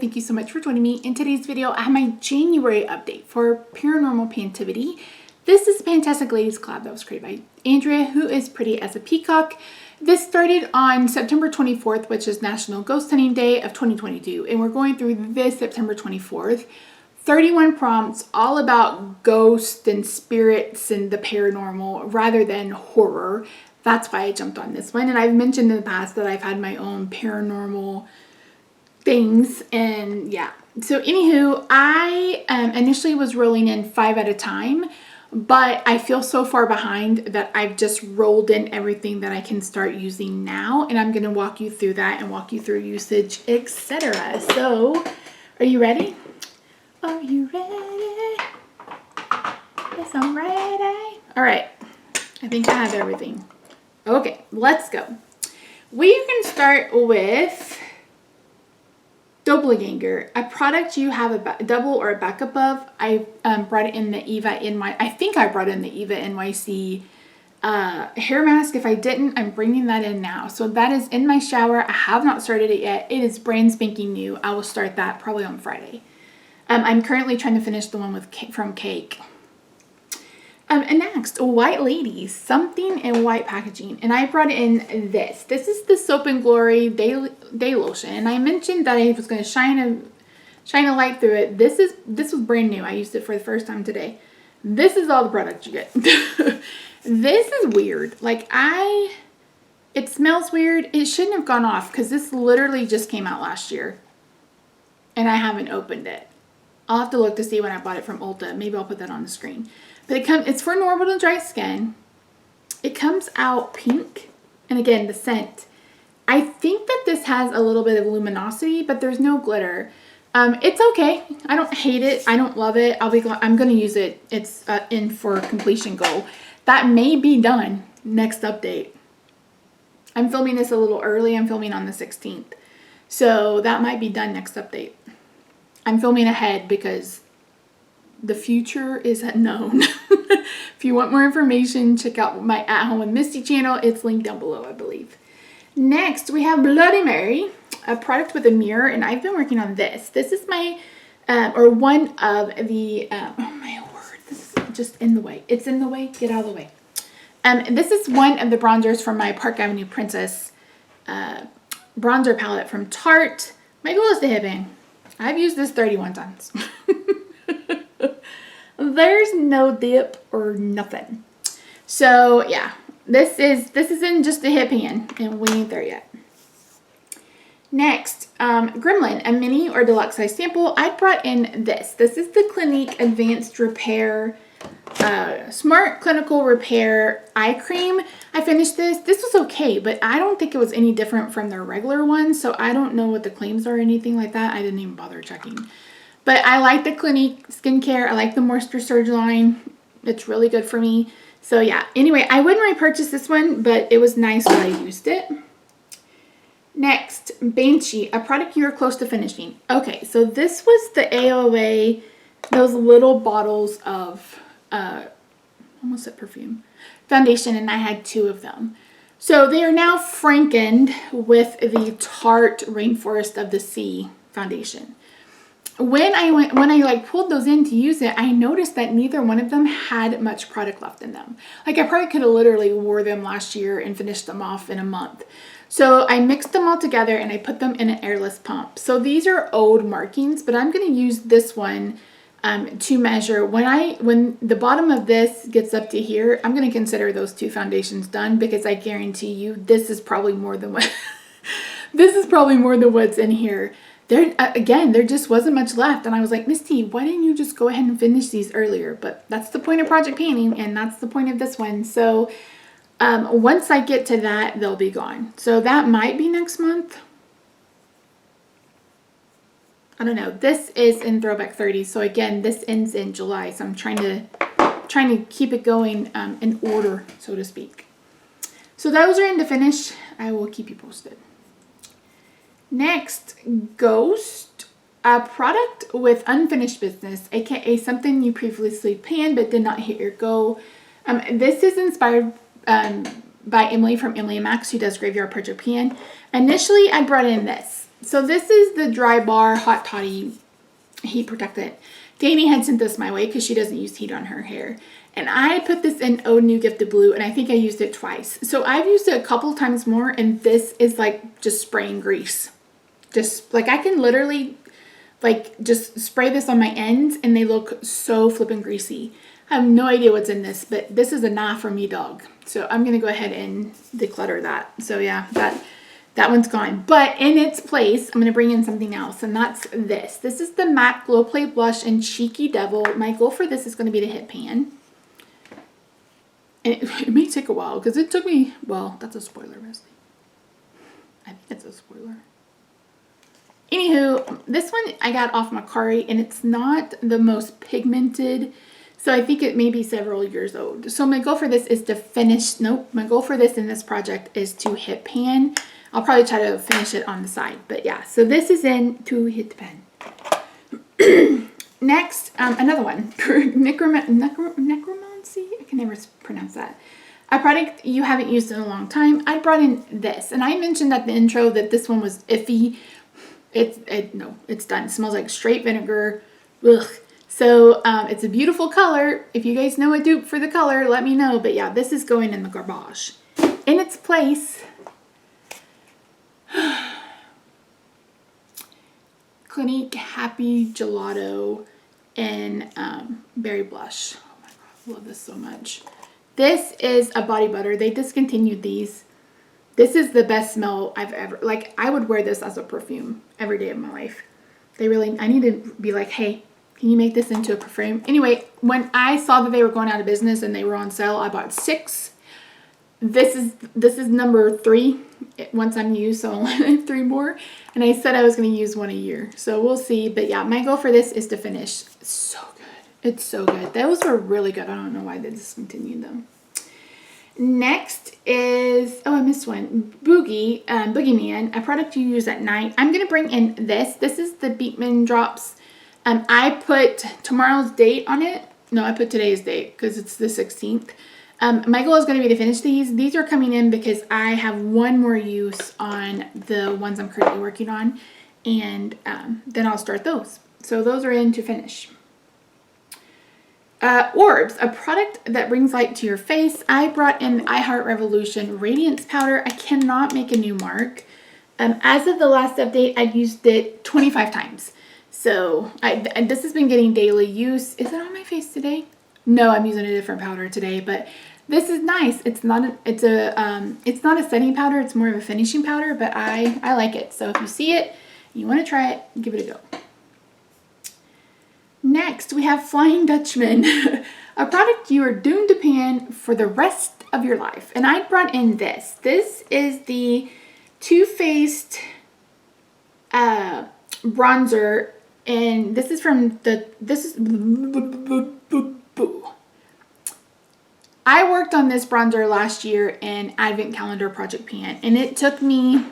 thank you so much for joining me. In today's video, I have my January update for Paranormal Pantivity. This is a Fantastic Ladies collab that was created by Andrea, who is pretty as a peacock. This started on September 24th, which is National Ghost Hunting Day of 2022, and we're going through this September 24th. 31 prompts, all about ghosts and spirits and the paranormal rather than horror. That's why I jumped on this one. And I've mentioned in the past that I've had my own paranormal things, and yeah. So anywho, I initially was rolling in 5 at a time, but I feel so far behind that I've just rolled in everything that I can start using now, and I'm going to walk you through that and walk you through usage, etc. So, are you ready? Are you ready? Yes, I'm ready. All right. I think I have everything. Okay, let's go. We can start with Doppelganger, a product you have a double or a backup of. I brought it in the Eva NY. I think I brought in the Eva NYC hair mask. If I didn't, I'm bringing that in now. So that is in my shower. I have not started it yet. It is brand spanking new. I will start that probably on Friday. I'm currently trying to finish the one with from Cake. And next, White Ladies, something in white packaging. And I brought in this. This is the Soap and Glory Day Lotion. And I mentioned that I was going to shine a light through it. This was brand new. I used it for the first time today. This is all the product you get. This is weird. Like, it smells weird. It shouldn't have gone off because this literally just came out last year. And I haven't opened it. I'll have to look to see when I bought it from Ulta. Maybe I'll put that on the screen. But it's for normal to dry skin. It comes out pink. And again, the scent. I think that this has a little bit of luminosity, but there's no glitter. It's okay. I don't hate it. I don't love it. I'm going to use it. It's in for completion goal. That may be done next update. I'm filming this a little early. I'm filming on the 16th. So that might be done next update. I'm filming ahead because the future is unknown. If you want more information, check out my At Home with Misty channel. It's linked down below, I believe. Next, we have Bloody Mary, a product with a mirror, and I've been working on this. This is my, or one of the, oh my word, this is just in the way. It's in the way, get out of the way. This is one of the bronzers from my Park Avenue Princess bronzer palette from Tarte. My goal is to hit in. I've used this 31 times. There's no dip or nothing. So yeah, this is in just a hip hand, and we ain't there yet. Next, Gremlin, a mini or deluxe size sample. I brought in this. This is the Clinique Advanced Repair Smart Clinical Repair Eye Cream. I finished this. This was okay, but I don't think it was any different from their regular one, so I don't know what the claims are or anything like that. I didn't even bother checking. But I like the Clinique skincare. I like the Moisture Surge line. It's really good for me. So yeah, anyway, I wouldn't repurchase this one, but it was nice when I used it. Next, Banshee, a product you are close to finishing. Okay, so this was the AOA, those little bottles of almost said perfume foundation, and I had 2 of them. So they are now frankened with the Tarte Rainforest of the Sea foundation. When I pulled those in to use it, I noticed that neither one of them had much product left in them. Like, I probably could have literally wore them last year and finished them off in a month. So I mixed them all together and I put them in an airless pump. So these are old markings, but I'm going to use this one to measure. When the bottom of this gets up to here, I'm going to consider those 2 foundations done, because I guarantee you this is probably more than what this is probably more than what's in here. There just wasn't much left, and I was like, Misty, why didn't you just go ahead and finish these earlier? But that's the point of Project Painting, and that's the point of this one. So once I get to that, they'll be gone. So that might be next month. I don't know. This is in Throwback 30, so again, this ends in July. So I'm trying to keep it going in order, so to speak. So those are in to finish. I will keep you posted. Next, Ghost, a product with unfinished business, aka something you previously planned but did not hit your goal. This is inspired by Emily from Emily and Max, who does Graveyard Project Pan. Initially, I brought in this. So this is the Dry Bar Hot Toddy Heat Protectant. Danny had sent this my way because she doesn't use heat on her hair. And I put this in Oh New Gifted Blue, and I think I used it twice. So I've used it a couple times more, and this is like just spraying grease. Just like I can literally like just spray this on my ends, and they look so flippin' greasy. I have no idea what's in this, but this is a nah for me, dog. So I'm gonna go ahead and declutter that. So yeah, that one's gone. But in its place, I'm gonna bring in something else, and that's this. This is the MAC Glow Play Blush in Cheeky Devil. My goal for this is gonna be to hit pan. And it may take a while because it took me, well, that's a spoiler, Wesley. I think it's a spoiler. Anywho, this one I got off Macari, and it's not the most pigmented, so I think it may be several years old. So my goal for this is to finish, my goal for this in this project is to hit pan. I'll probably try to finish it on the side, but yeah, so this is in to hit the pan. Next, another one for necromancy. I can never pronounce that. A product you haven't used in a long time. I brought in this, and I mentioned at the intro that this one was iffy. No, it's done. It smells like straight vinegar. Ugh. So it's a beautiful color. If you guys know a dupe for the color, let me know. But yeah, this is going in the garbage. In its place, Clinique Happy Gelato in Berry Blush. Oh my god, I love this so much. This is a body butter. They discontinued these. This is the best smell I've ever, like I would wear this as a perfume every day of my life. I need to be like, hey, can you make this into a perfume? Anyway, when I saw that they were going out of business and they were on sale, I bought 6. This is number 3 once I'm used, so I have 3 more. And I said I was going to use 1 a year. So we'll see. But yeah, my goal for this is to finish. It's so good. It's so good. Those were really good. I don't know why they discontinued them. Next is, oh, I missed one. Boogeyman, a product you use at night. I'm going to bring in this. This is the Beekman Drops. I put tomorrow's date on it. No, I put today's date because it's the 16th. My goal is going to be to finish these. These are coming in because I have 1 more use on the ones I'm currently working on. And then I'll start those. So those are in to finish. Orbs, a product that brings light to your face. I brought in I Heart Revolution Radiance Powder. I cannot make a new mark. As of the last update, I've used it 25 times. So this has been getting daily use. Is it on my face today? No, I'm using a different powder today, but this is nice. It's not a setting powder. It's more of a finishing powder, but I like it. So if you see it, you want to try it, give it a go. Next, we have Flying Dutchman, a product you are doomed to pan for the rest of your life. And I brought in this. This is the Too Faced bronzer, and this is from I worked on this bronzer last year in Advent Calendar Project Pan, and it took me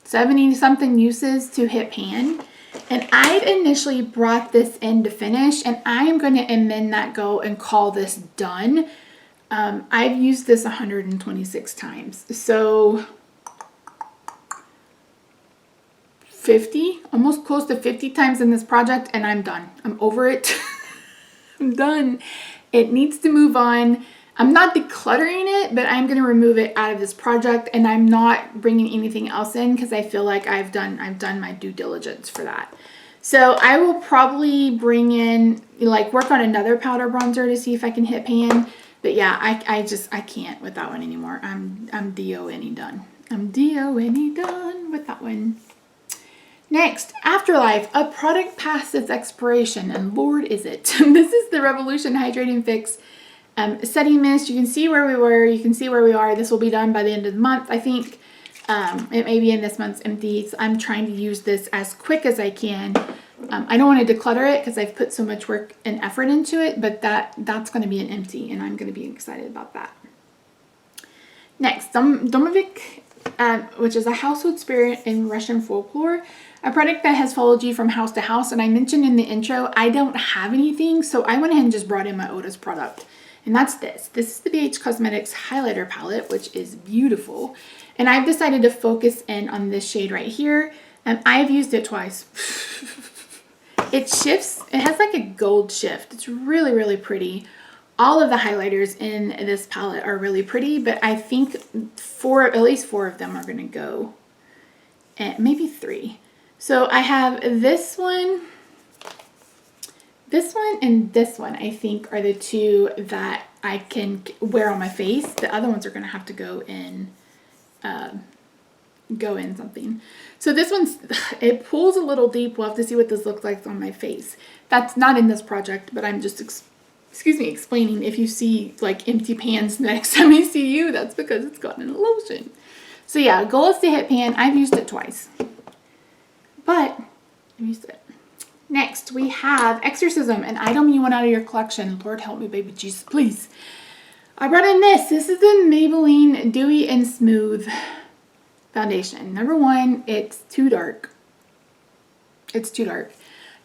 70 something uses to hit pan. And I initially brought this in to finish, and I am going to amend that goal and call this done. I've used this 126 times. So 50, almost close to 50 times in this project, and I'm done. I'm over it. I'm done. It needs to move on. I'm not decluttering it, but I'm going to remove it out of this project, and I'm not bringing anything else in because I feel like I've done my due diligence for that. So I will probably bring in, like, work on another powder bronzer to see if I can hit pan. But yeah, I can't with that one anymore. I'm D-O-N-E done. I'm D-O-N-E done with that one. Next, Afterlife, a product past its expiration, and Lord is it. This is the Revolution Hydrating Fix setting mist. You can see where we were. You can see where we are. This will be done by the end of the month, I think. It may be in this month's empties. I'm trying to use this as quick as I can. I don't want to declutter it because I've put so much work and effort into it, but that's going to be an empty, and I'm going to be excited about that. Next, Domovic, which is a household spirit in Russian folklore. A product that has followed you from house to house. And I mentioned in the intro, I don't have anything, so I went ahead and just brought in my Otis product. And that's this. This is the BH Cosmetics highlighter palette, which is beautiful. And I've decided to focus in on this shade right here. And I've used it twice. It shifts. It has like a gold shift. It's really, really pretty. All of the highlighters in this palette are really pretty, but I think at least 4 of them are going to go, and maybe 3. So I have this one, and this one, I think are the 2 that I can wear on my face. The other ones are going to have to go in something. So this one's, it pulls a little deep. We'll have to see what this looks like on my face. That's not in this project, but I'm just explaining. If you see like empty pans next time I see you, that's because it's gotten a lotion. So yeah, goal is to hit pan. I've used it twice, but I've used it. Next, we have Exorcism, an item you want out of your collection. Lord help me, baby Jesus, please. I brought in this. This is the Maybelline Dewy and Smooth foundation. Number 1, it's too dark. It's too dark.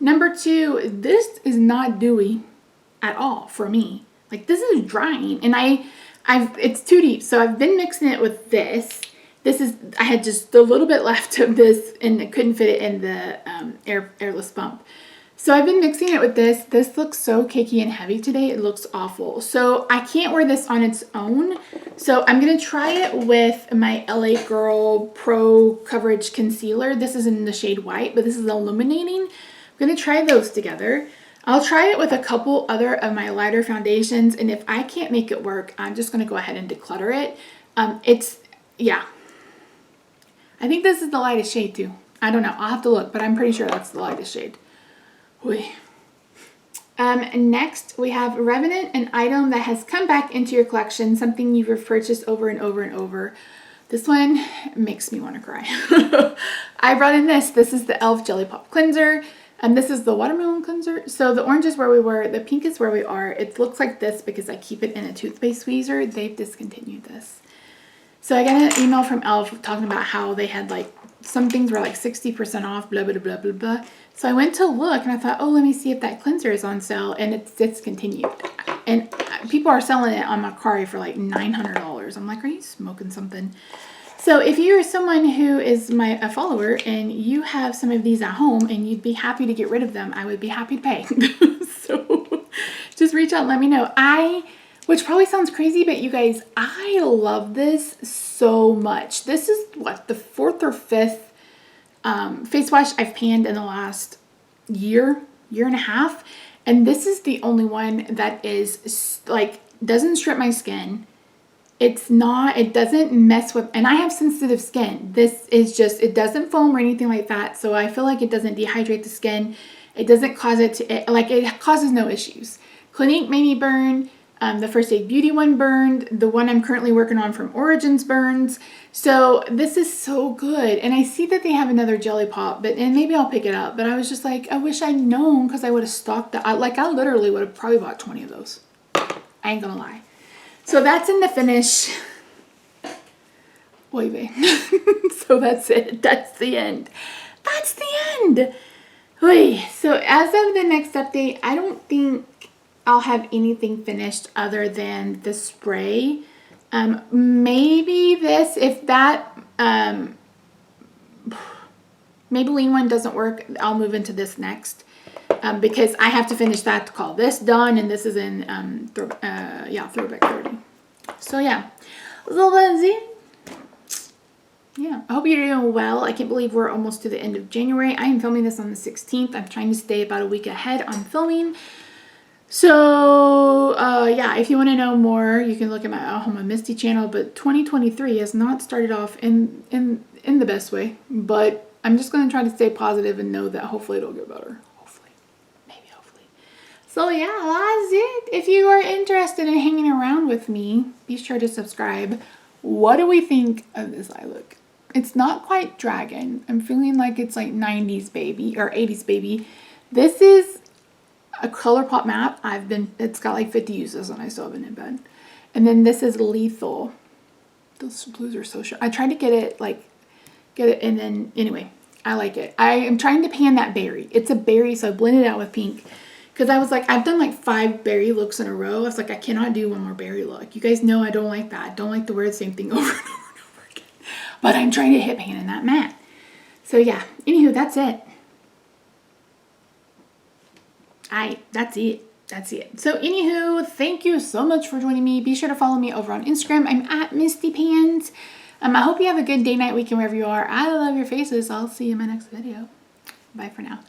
Number 2, this is not dewy at all for me. Like, this is drying, and it's too deep. So I've been mixing it with this. I had just a little bit left of this, and I couldn't fit it in the airless pump. So I've been mixing it with this. This looks so cakey and heavy today. It looks awful. So I can't wear this on its own. So I'm going to try it with my LA Girl Pro Coverage Concealer. This is in the shade white, but this is illuminating. I'm going to try those together. I'll try it with a couple other of my lighter foundations. And if I can't make it work, I'm just going to go ahead and declutter it. Yeah. I think this is the lightest shade too. I don't know. I'll have to look, but I'm pretty sure that's the lightest shade. Next, we have Revenant, an item that has come back into your collection, something you've purchased over and over and over. This one makes me want to cry. I brought in this. This is the e.l.f. Jelly Pop Cleanser, and this is the watermelon cleanser. So the orange is where we were, the pink is where we are. It looks like this because I keep it in a toothpaste squeezer. They've discontinued this. So I got an email from e.l.f. talking about how they had like, some things were like 60% off, blah, blah, blah, blah, blah. So I went to look and I thought, oh, let me see if that cleanser is on sale, and it's discontinued. And people are selling it on Mercari for like $900. I'm like, are you smoking something? So if you're someone who is a follower and you have some of these at home and you'd be happy to get rid of them, I would be happy to pay. So just reach out and let me know. Which probably sounds crazy, but you guys, I love this so much. This is what, the 4th or 5th face wash I've panned in the last year and a half. And this is the only one that is like, doesn't strip my skin. It doesn't mess with, and I have sensitive skin. This is just, it doesn't foam or anything like that. So I feel like it doesn't dehydrate the skin. It doesn't cause it causes no issues. Clinique made me burn. The First Aid Beauty one burned. The one I'm currently working on from Origins burns. So this is so good. And I see that they have another Jelly Pop, and maybe I'll pick it up. But I was just like, I wish I'd known, because I would have stocked that. I literally would have probably bought 20 of those. I ain't gonna lie. So that's in the finish. Boy, babe. So that's it. That's the end. That's the end. Oy. So as of the next update, I don't think I'll have anything finished other than the spray. Maybe this, if that Maybelline one doesn't work, I'll move into this next. Because I have to finish that to call this done, and this is in Throwback 30. So yeah, so that's it. Yeah, I hope you're doing well. I can't believe we're almost to the end of January. I am filming this on the 16th. I'm trying to stay about a week ahead on filming. So yeah, if you want to know more, you can look at my Ahoma Misty channel. But 2023 has not started off in the best way. But I'm just going to try to stay positive and know that hopefully it'll get better. Hopefully. Maybe hopefully. So yeah, that's it. If you are interested in hanging around with me, be sure to subscribe. What do we think of this eye look? It's not quite dragon. I'm feeling like it's like 90s baby or 80s baby. This is a ColourPop map. It's got like 50 uses and I still haven't in bed. And then this is Lethal. Those blues are so sharp. I tried to get it, and then anyway, I like it. I am trying to pan that berry. It's a berry, so I blended it out with pink. Because I was like, I've done like 5 berry looks in a row. I was like, I cannot do one more berry look. You guys know I don't like that. I don't like to wear the same thing over and over and over again. But I'm trying to hit pan in that matte. So yeah, anywho, that's it. That's it. That's it. So anywho, thank you so much for joining me. Be sure to follow me over on Instagram. I'm at Misty Pans. I hope you have a good day, night, weekend, wherever you are. I love your faces. I'll see you in my next video. Bye for now.